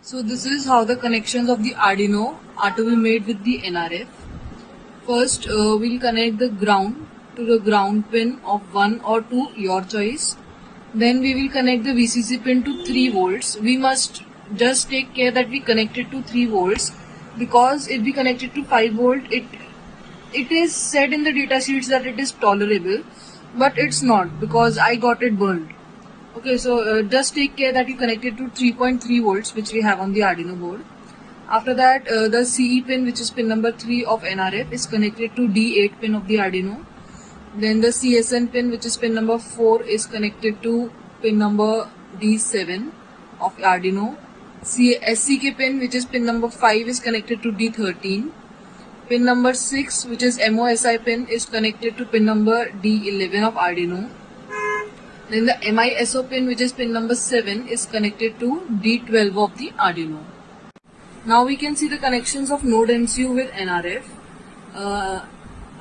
So this is how the connections of the Arduino are to be made with the NRF. First, we'll connect the ground to the ground pin of 1 or 2, your choice. Then we will connect the VCC pin to 3 volts. We must just take care that we connect it to 3 volts, because if we connect it to 5 volt, it is said in the data sheets that it is tolerable, but it's not, because I got it burned. Okay, so just take care that you connect it to 3.3 volts, which we have on the Arduino board. After that, the CE pin, which is pin number 3 of NRF, is connected to D8 pin of the Arduino. Then the CSN pin, which is pin number 4, is connected to pin number D7 of Arduino. SCK pin, which is pin number 5, is connected to D13. Pin number 6, which is MOSI pin, is connected to pin number D11 of Arduino. Then the MISO pin, which is pin number 7, is connected to D12 of the Arduino. Now we can see the connections of Node MCU with NRF.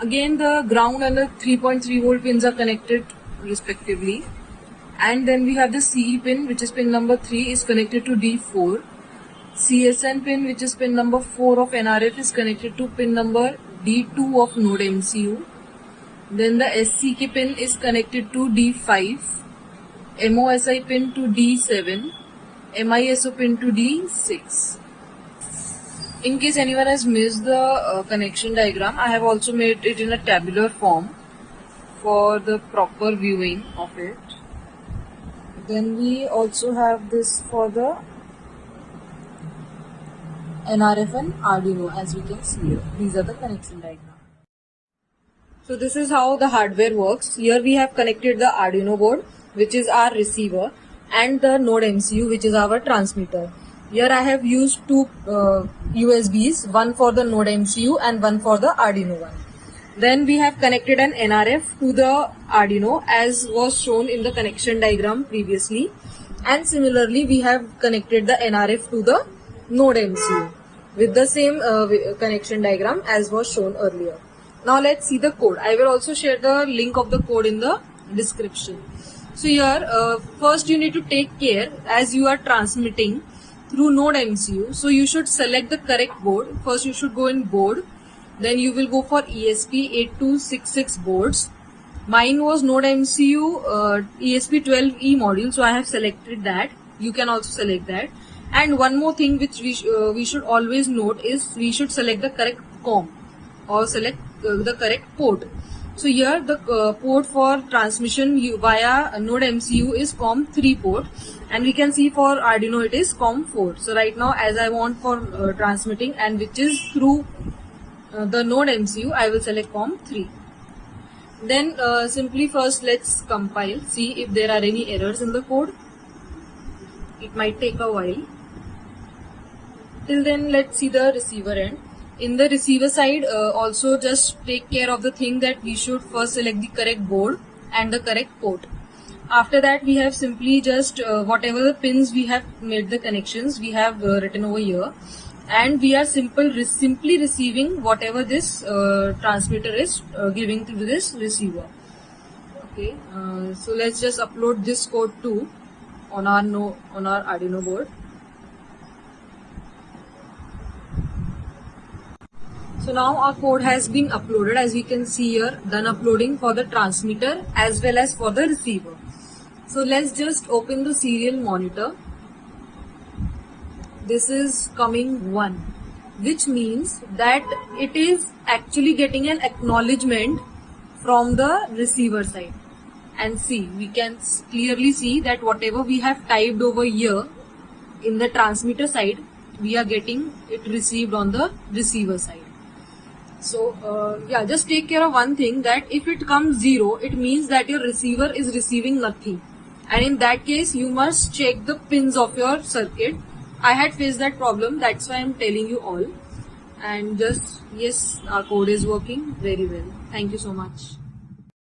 Again, the ground and the 3.3 volt pins are connected respectively. And then we have the CE pin, which is pin number 3, is connected to D4. CSN pin, which is pin number 4 of NRF, is connected to pin number D2 of Node MCU. Then the SCK pin is connected to D5. MOSI pin to D7. MISO pin to D6. In case anyone has missed the connection diagram, I have also made it in a tabular form for the proper viewing of it. Then we also have this for the NRF and Arduino, as we can see here. These are the connection diagrams. So this is how the hardware works. Here we have connected the Arduino board, which is our receiver, and the Node MCU, which is our transmitter. Here I have used two USBs, one for the Node MCU and one for the Arduino one. Then we have connected an NRF to the Arduino, as was shown in the connection diagram previously. And similarly, we have connected the NRF to the Node MCU with the same connection diagram as was shown earlier. Now let's see the code. I will also share the link of the code in the description. So here, first you need to take care, as you are transmitting through Node MCU. So you should select the correct board. First you should go in board. Then you will go for ESP8266 boards. Mine was Node MCU ESP12E module, so I have selected that. You can also select that. And one more thing which we should always note is we should select the correct COM, or select the correct port. So here the port for transmission via Node MCU is COM3 port, and we can see for Arduino it is COM4. So right now, as I want for transmitting, and which is through the Node MCU, I will select COM3. Then simply first let's compile, see if there are any errors in the code. It might take a while. Till then, let's see the receiver end. In the receiver side, also just take care of the thing that we should first select the correct board and the correct port. After that, we have simply just whatever the pins we have made the connections, we have written over here, and we are simply receiving whatever this transmitter is giving to this receiver. Okay, so let's just upload this code too on our Arduino board. So now our code has been uploaded, as we can see here, done uploading for the transmitter as well as for the receiver. So let's just open the serial monitor. This is coming 1, which means that it is actually getting an acknowledgement from the receiver side. And see, we can clearly see that whatever we have typed over here in the transmitter side, we are getting it received on the receiver side. So yeah, just take care of one thing, that if it comes 0, it means that your receiver is receiving nothing, and in that case you must check the pins of your circuit. I had faced that problem, that's why I'm telling you all. And just, yes, our code is working very well. Thank you so much.